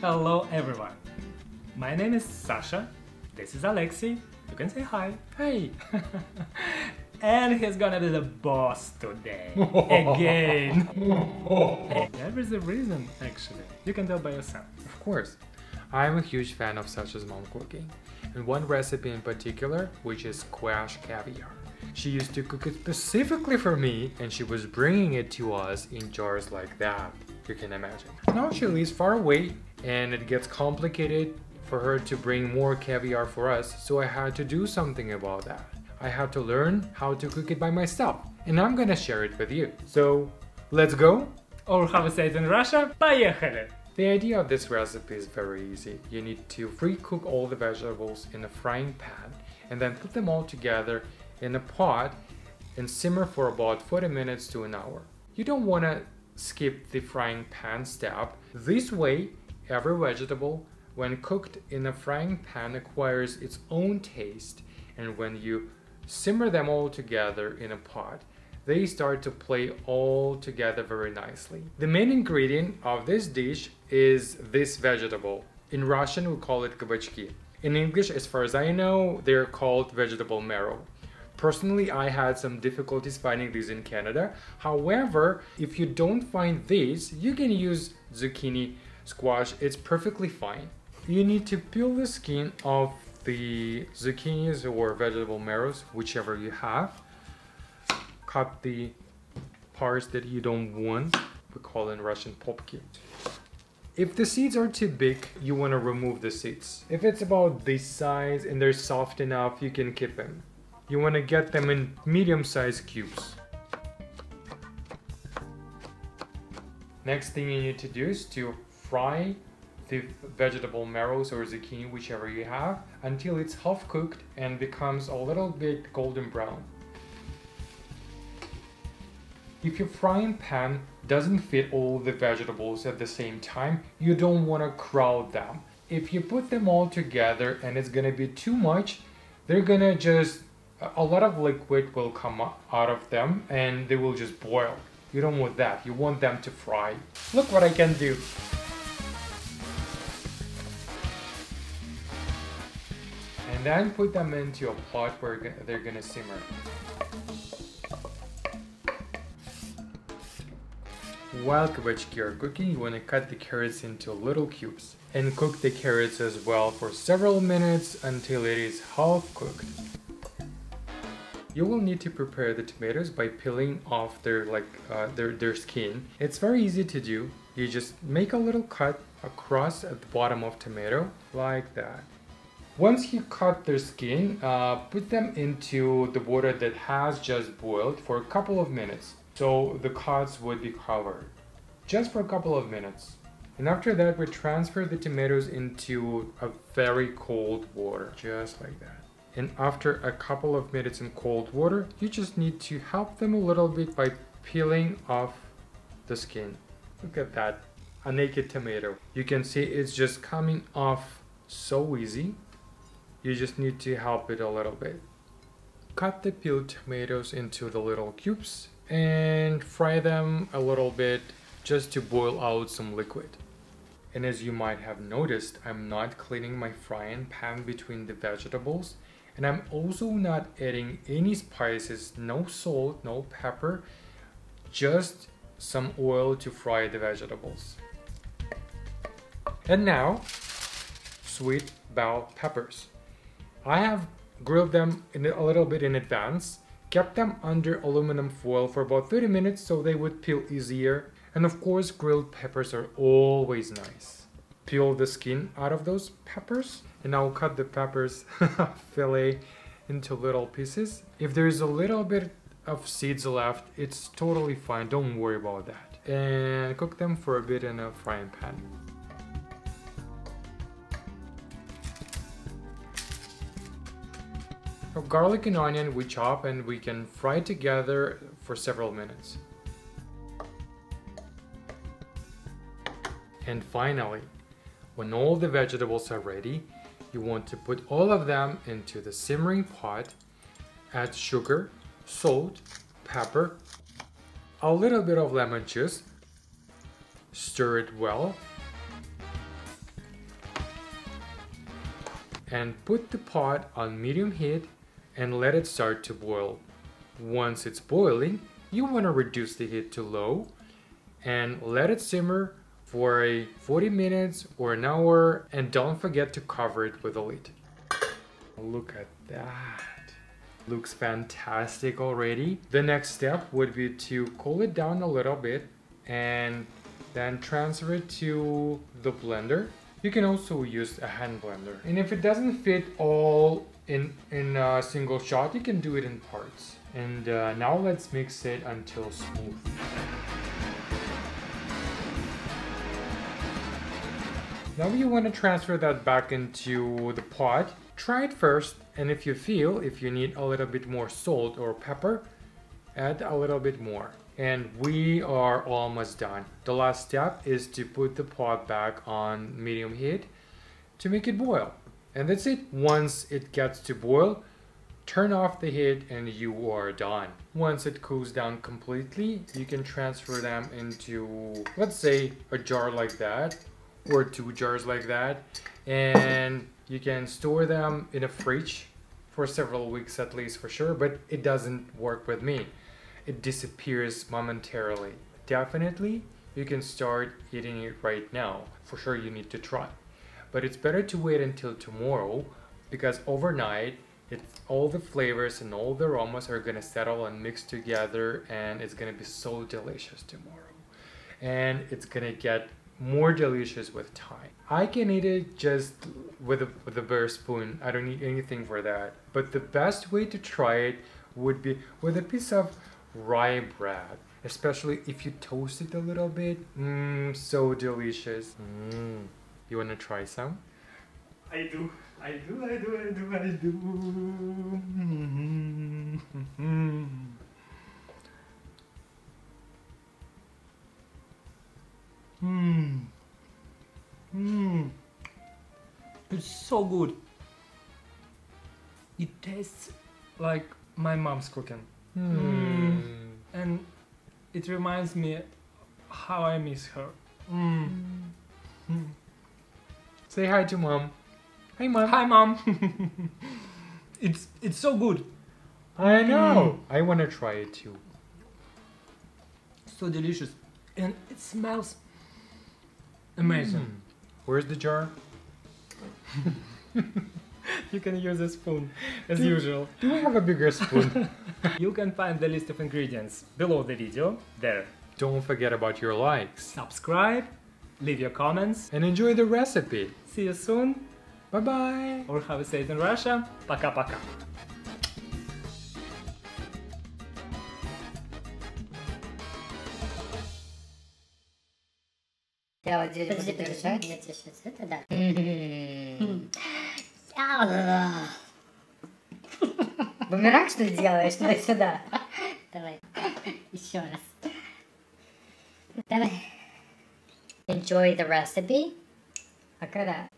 Hello everyone, my name is Sasha, this is Alexei, you can say hi, hey! And he's gonna be the boss today, again! Hey, there is a reason actually, you can tell by yourself. Of course, I'm a huge fan of Sasha's mom cooking, and one recipe in particular, which is squash caviar. She used to cook it specifically for me, and she was bringing it to us in jars like that, you can imagine. Now she lives far away, and it gets complicated for her to bring more caviar for us, so I had to do something about that. I had to learn how to cook it by myself, and I'm gonna share it with you. So, let's go? Or how we say it in Russia, поехали! The idea of this recipe is very easy. You need to pre-cook all the vegetables in a frying pan, and then put them all together in a pot and simmer for about 40 minutes to an hour. You don't want to skip the frying pan step. This way, every vegetable, when cooked in a frying pan, acquires its own taste, and when you simmer them all together in a pot, they start to play all together very nicely. The main ingredient of this dish is this vegetable. In Russian, we call it кабачки. In English, as far as I know, they're called vegetable marrow. Personally, I had some difficulties finding these in Canada. However, if you don't find these, you can use zucchini, squash. It's perfectly fine. You need to peel the skin off the zucchinis or vegetable marrows, whichever you have. Cut the parts that you don't want. We call in Russian popki. If the seeds are too big, you want to remove the seeds. If it's about this size and they're soft enough, you can keep them. You want to get them in medium-sized cubes. Next thing you need to do is to fry the vegetable marrows or zucchini, whichever you have, until it's half cooked and becomes a little bit golden brown. If your frying pan doesn't fit all the vegetables at the same time, you don't want to crowd them. If you put them all together and it's gonna be too much, they're gonna just, a lot of liquid will come out of them and they will just boil. You don't want that, you want them to fry. Look what I can do. And then put them into a pot where they're gonna simmer. While кабачки are cooking, you want to cut the carrots into little cubes and cook the carrots as well for several minutes until it is half cooked. You will need to prepare the tomatoes by peeling off their skin. It's very easy to do. You just make a little cut across at the bottom of tomato like that. Once you cut their skin, put them into the water that has just boiled for a couple of minutes. So the cuts would be covered just for a couple of minutes. And after that, we transfer the tomatoes into a very cold water, just like that. And after a couple of minutes in cold water, you just need to help them a little bit by peeling off the skin. Look at that, a naked tomato. You can see it's just coming off so easy. You just need to help it a little bit. Cut the peeled tomatoes into the little cubes and fry them a little bit just to boil out some liquid. And as you might have noticed, I'm not cleaning my frying pan between the vegetables, and I'm also not adding any spices, no salt, no pepper, just some oil to fry the vegetables. And now, sweet bell peppers. I have grilled them a little bit in advance, kept them under aluminum foil for about 30 minutes so they would peel easier. And of course, grilled peppers are always nice. Peel the skin out of those peppers, and I'll cut the peppers fillet into little pieces. If there's a little bit of seeds left, it's totally fine, don't worry about that. And cook them for a bit in a frying pan. Garlic and onion we chop and we can fry together for several minutes. And finally, when all the vegetables are ready, you want to put all of them into the simmering pot, add sugar, salt, pepper, a little bit of lemon juice, stir it well, and put the pot on medium heat and let it start to boil. Once it's boiling, you want to reduce the heat to low and let it simmer for 40 minutes or an hour, and don't forget to cover it with a lid. Look at that. Looks fantastic already. The next step would be to cool it down a little bit and then transfer it to the blender. You can also use a hand blender. And if it doesn't fit all in a single shot, you can do it in parts. And now let's mix it until smooth. Now you want to transfer that back into the pot. Try it first, and if you need a little bit more salt or pepper, add a little bit more. And we are almost done. The last step is to put the pot back on medium heat to make it boil. And that's it. Once it gets to boil, turn off the heat and you are done. Once it cools down completely, you can transfer them into, let's say, a jar like that, or 2 jars like that, and you can store them in a fridge for several weeks at least for sure, but it doesn't work with me. It disappears momentarily. Definitely, you can start eating it right now. For sure, you need to try. But it's better to wait until tomorrow, because overnight, all the flavors and all the aromas are gonna settle and mix together, and it's gonna be so delicious tomorrow. And it's gonna get more delicious with time. I can eat it just with a bare spoon. I don't need anything for that. But the best way to try it would be with a piece of rye bread, especially if you toast it a little bit. So delicious. You want to try some? I do. It's so good. It tastes like my mom's cooking. And it reminds me how I miss her. Say hi to mom. Hi mom. Hi mom. It's so good. I know. I want to try it too. So delicious. And it smells amazing. Where's the jar? You can use a spoon as usual. Do we have a bigger spoon? You can find the list of ingredients below the video there. Don't forget about your likes. Subscribe, leave your comments, and enjoy the recipe. See you soon. Bye bye. Or how we say it in Russia. Пока-пока. Подожди. Нет, я сейчас это, да. Бумеранг, что ли, делаешь? Давай сюда. Давай. Еще раз. Давай. Enjoy the recipe. А когда?